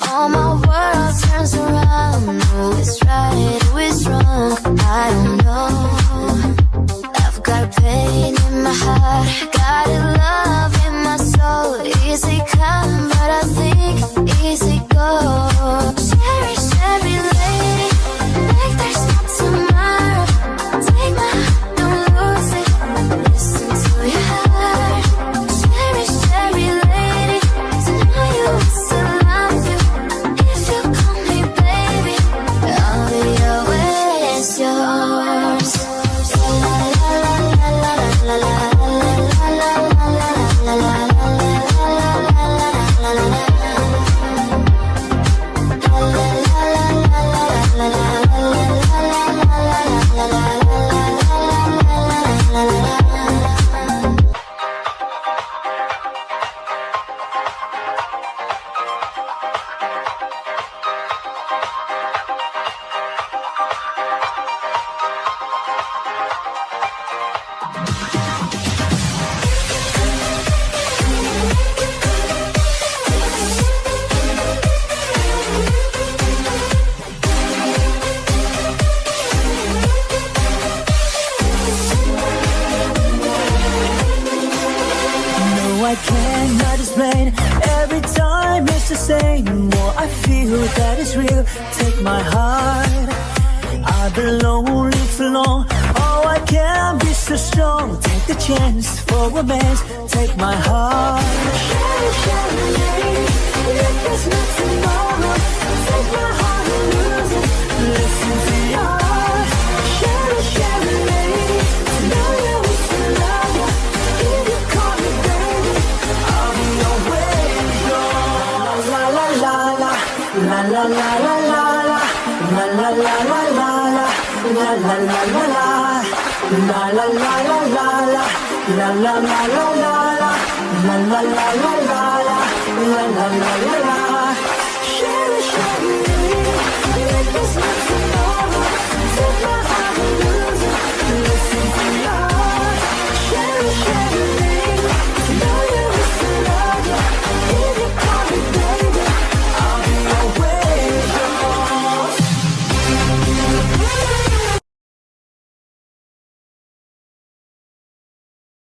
All my world turns around. Who is right, who is wrong? I don't know. I've got pain in my heart, got a love in my soul. Easy come, but I think easy go. Cheri, Cheri lady, like there's no tomorrow. Take my heart, don't lose it. Listen to your heart. Cheri, Cheri lady, tonight you still love you. If you call me baby, I'll be always yours. La la la la la la la la la la la. I cannot explain. Every time it's the same. What I feel that is real. Take my heart. I've been lonely for long. Oh, I can't be so strong. Take the chance for romance. Take my heart. Cheri, Cheri lady, if there's no tomorrow, take my heart and lose it. Listen to your heart. Cheri, Cheri lady, tonight I wish you love you. If you call me baby, I'll be always yours. La la la la, la la la la la la, la la la la la la, la la la la la, la la la la la la, la la la la la la, la la la la la la, la la la la la.